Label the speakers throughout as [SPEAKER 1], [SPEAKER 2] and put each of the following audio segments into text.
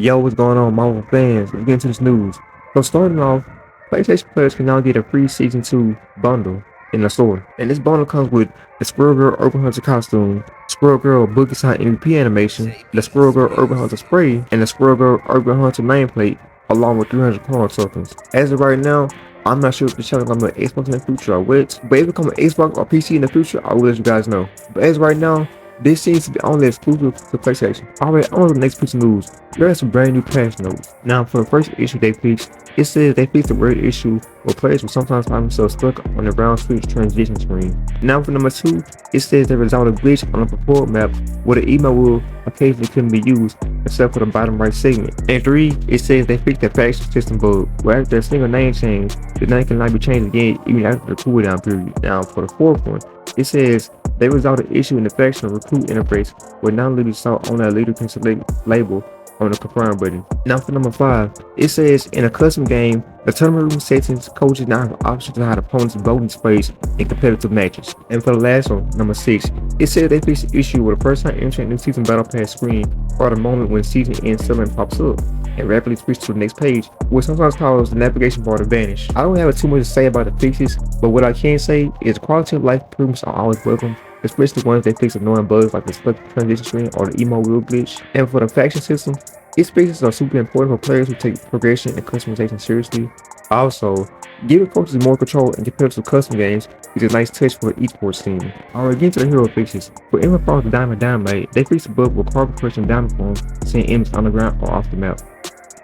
[SPEAKER 1] Yo, what's going on, Marvel fans? Let's get into this news. So starting off, PlayStation players can now get a free Season 2 bundle in the store. And this bundle comes with the Squirrel Girl Urban Hunter costume, Squirrel Girl Boogie Sign MVP animation, the Squirrel Girl Urban Hunter spray, and the Squirrel Girl Urban Hunter nameplate, along with 300 clone tokens. As of right now, I'm not sure if the channel is going to be Xbox in the future or what, but if it becomes an Xbox or PC in the future, I will let you guys know. But as of right now, this seems to be only exclusive to PlayStation. Alright, on to the next piece of news. There are some brand new patch notes. Now, for the first issue they fixed, it says they fixed the weird issue where players will sometimes find themselves stuck on the round switch transition screen. Now, for number 2, it says there resolved a glitch on the perform map where the email will occasionally couldn't be used except for the bottom right segment. And 3, it says they fixed the faction system bug where after a single name change, the name cannot be changed again even after the cooldown period. Now, for the 4th one, it says they resolved an issue in the faction recruit interface where non-leaders saw only a leader can select label on the confirm button. Now for number 5, it says in a custom game, the tournament room settings, coaches now have options to hide opponents' voting space in competitive matches. And for the last one, number 6, it says they fixed the issue where the first time entering new season battle pass screen or the moment when season end summon pops up and rapidly switch to the next page, which sometimes causes the navigation bar to vanish. I don't have too much to say about the fixes, but what I can say is quality of life improvements are always welcome, especially ones that fix annoying bugs like the split transition screen or the emo wheel glitch. And for the faction system, its fixes are super important for players who take progression and customization seriously. Also, giving coaches more control in competitive custom games is a nice touch for the esports team. Alright, getting to the hero fixes. For Emma Frost Diamond Dynamite, they fixed the bug with carbon crushing diamond forms, seeing images on the ground or off the map.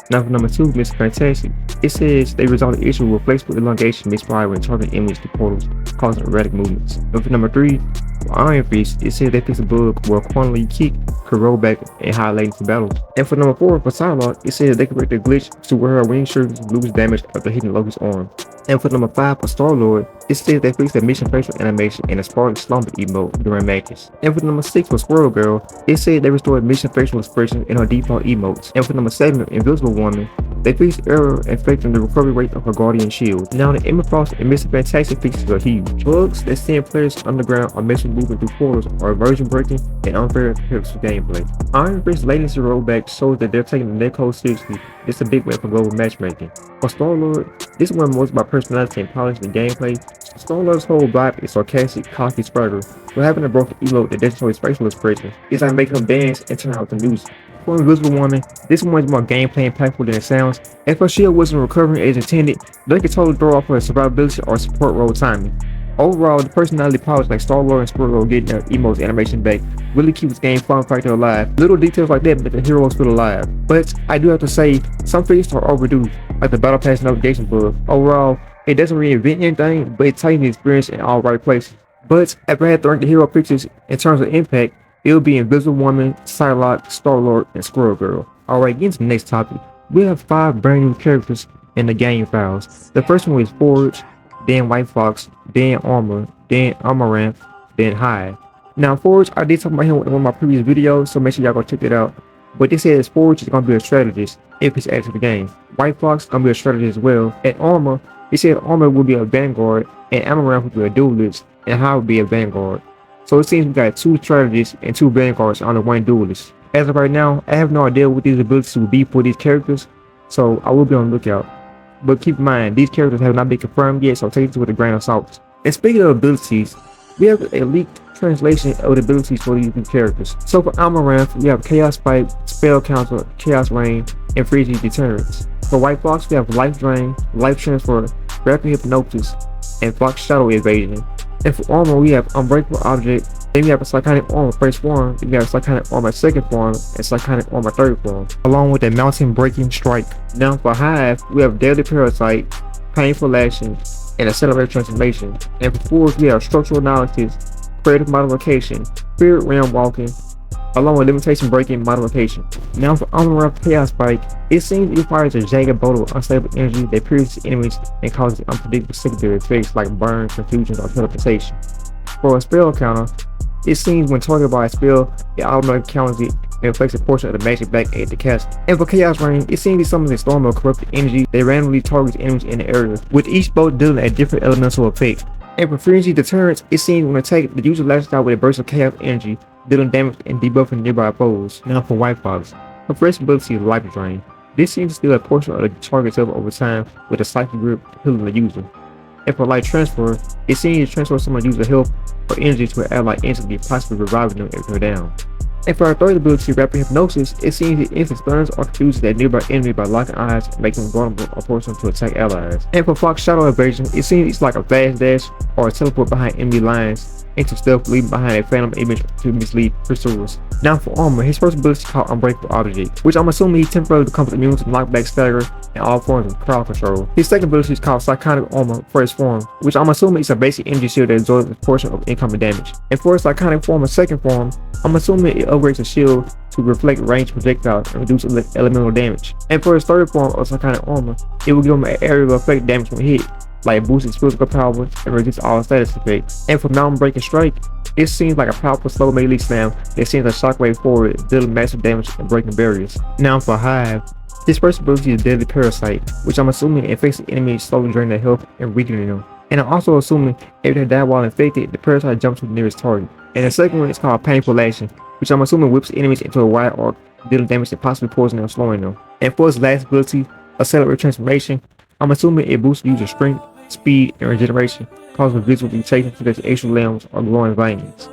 [SPEAKER 1] Now for number 2, Mr. Fantastic, it says they resolved the issue with flexible elongation misfired when targeting image to portals, causing erratic movements. And for number 3, for Iron Fist, it says they fixed a bug where quantity kick could roll back in high latency battles. And for number 4, for Psylocke, it says they correct the glitch to where her wing shirts lose damage after hitting Loki's arm. And for number 5, for Star-Lord, it says they fixed the mission facial animation and a Spartan slumber emote during matches. And for number 6, for Squirrel Girl, it said they restored mission facial expression in her default emotes. And for number 7, Invisible Woman, they fixed error affecting the recovery rate of her Guardian Shield. Now the Emma Frost and Mr. Fantastic fixes are huge. Bugs that send players underground or mess with movement through portals are immersion breaking and unfair compared to gameplay. Iron Fist latency rollback shows that they're taking the netcode seriously. It's a big win for global matchmaking. For Star-Lord, this one was about personality and polish the gameplay. Star-Lord's whole vibe is sarcastic, cocky spragger, but having a broken emote that doesn't show his facial expression is like make him dance and turn out the music. For Invisible Woman, this one is more gameplay impactful than it sounds. If her shield wasn't recovering as intended, they could totally throw off her survivability or support role timing. Overall, the personality polish like Star-Lord and Squirrel getting their emotes animation back really keeps the game fun factor alive. Little details like that make the heroes feel alive. But I do have to say, some fixes are overdue, like the Battle Pass navigation bug. Overall, it doesn't reinvent anything, but it tightens the experience in all right places. But if I had to rank the hero fixes in terms of impact, it would be Invisible Woman, Psylocke, Star-Lord, and Squirrel Girl. Alright, getting to the next topic. We have 5 brand new characters in the game files. The first one is Forge, then White Fox, then Armor, then Amaranth, then Hive. Now Forge, I did talk about him in one of my previous videos, so make sure y'all go check it out. But they said Forge is going to be a strategist if he's added to the game. White Fox is going to be a strategist as well. And Armor, they said Armor will be a vanguard, and Amaranth will be a duelist, and Hive will be a vanguard. So it seems we got 2 strategists and 2 vanguards under 1 duelist. As of right now, I have no idea what these abilities will be for these characters, so I will be on the lookout. But keep in mind, these characters have not been confirmed yet, so take it with a grain of salt. And speaking of abilities, we have a leaked translation of the abilities for these new characters. So for Amaranth, we have Chaos Spike, Spell Counter, Chaos Rain, and Freeze Deterrence. For White Fox, we have Life Drain, Life Transfer, Rapid Hypnosis, and Fox Shadow Evasion. And for Armor, we have Unbreakable Object, then we have a Psychotic Armor first form, then we have Psychotic Armor second form, and Psychotic Armor third form, along with a Mountain Breaking Strike. Now for Hive, we have Deadly Parasite, Painful Action, and Accelerated Transformation. And for Forge, we have Structural Analysis, Creative Modification, Spirit Realm Walking, along with Limitation Breaking Modification. Now for Amaranth Chaos Spike, it seems it fires a jagged bolt of unstable energy that pierces enemies and causes unpredictable secondary effects like burn, confusion, or teleportation. For a spell counter, it seems when targeted by a spell, it automatically counters it and reflects a portion of the magic back at the caster. And for Chaos Rain, it seems to summon a storm of corrupted energy that randomly targets enemies in the area, with each bolt dealing a different elemental effect. And for Frenzy Deterrence, it seems when attacked, the user lashes out with a burst of chaos energy, dealing damage and debuffing nearby foes. Now for White Fox, Her first ability is Life Drain. This seems to steal a portion of the target's health over time with a psychic grip healing the user. And for Light Transfer, it seems to transfer someone's user health or energy to an ally instantly, possibly reviving them if they're down. And for our third ability, Rapid Hypnosis, it seems it instantly stuns or confuses that nearby enemy by locking eyes and making them vulnerable or forcing them to attack allies. And for Fox Shadow Evasion, it seems it's like a fast dash or a teleport behind enemy lines into stealth, leaving behind a phantom image to mislead pursuers. Now for Armor, his first ability is called Unbreakable Object, which I'm assuming he temporarily becomes immune to knockback, stagger, and all forms of crowd control. His second ability is called Psychotic Armor for his form, which I'm assuming is a basic energy shield that absorbs a portion of incoming damage. And for his Psychotic form or second form, I'm assuming it upgrades the shield to reflect range projectiles and reduce elemental damage. And for his third form of Psychotic Armor, it will give him an area of effect damage when hit, like boost its physical power and resist all status effects. And for Mountain Breaking Strike, it seems like a powerful slow melee slam that sends a shockwave forward, dealing massive damage and breaking barriers. Now for Hive, his first ability is Deadly Parasite, which I'm assuming infects the enemy, slowly draining their health and weakening them. And I'm also assuming if they die while infected, the parasite jumps to the nearest target. And the second one is called Painful Action, which I'm assuming whips enemies into a wide arc, dealing damage and possibly poisoning or slowing them. And for his last ability, Accelerate Transformation, I'm assuming it boosts user strength, speed, and regeneration, causing visible mutation to their extra limbs or glowing veins.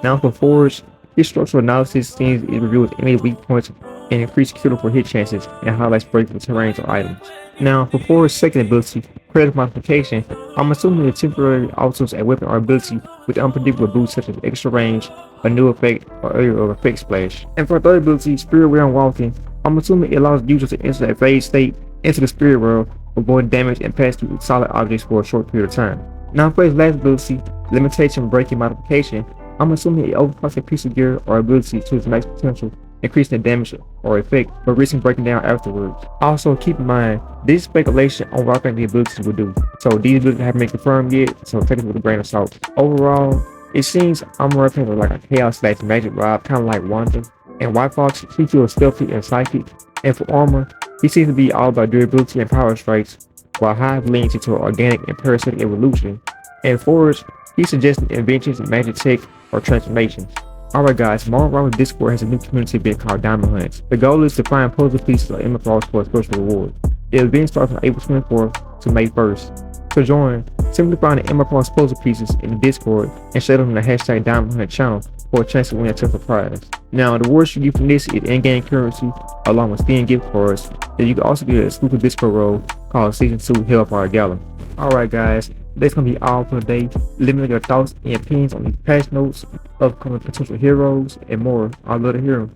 [SPEAKER 1] Now for Forge, his structural analysis seems it reveals enemy weak points and increased critical hit chances and highlights breakable terrains or items. Now for Forge's second ability, Credit Modification, I'm assuming it temporarily alters a weapon or ability with unpredictable boosts such as extra range, a new effect, or area of effect splash. And for third ability, Spirit Realm Walking, I'm assuming it allows users to enter a phase state into the spirit world, avoid damage and pass through solid objects for a short period of time. Now for his last ability, Limitation Breaking Modification, I'm assuming it overclocks a piece of gear or ability to its max potential, increasing the damage or effect, but risking breaking down afterwards. Also keep in mind, this speculation on what I think the abilities will do. So these abilities haven't been confirmed yet, so take it with a grain of salt. Overall, it seems I'm working with like a chaos / magic vibe, kind of like Wanda. And White Fox, he feels stealthy and psychic. And for Armor, he seems to be all about durability and power strikes, while Hive leans into organic and parasitic evolution. And Forge, he's suggesting inventions, magic tech, or transformations. Alright guys, Marvel Rivals Discord has a new community event called Diamond Hunts. The goal is to find puzzle pieces of Emma Frost for a special reward. The event starts on April 24th to May 1st. To join, simply find the Emma Frost puzzle pieces in the Discord and share them in the hashtag Diamond Hunt channel for a chance to win a tough prize. Now, the rewards you get from this is in-game currency along with Steam gift cards, and you can also get an exclusive Discord role called Season 2 Hellfire Gala. Alright guys, that's gonna be all for today. Let me know your thoughts and opinions on these patch notes, upcoming potential heroes, and more. I'd love to hear them.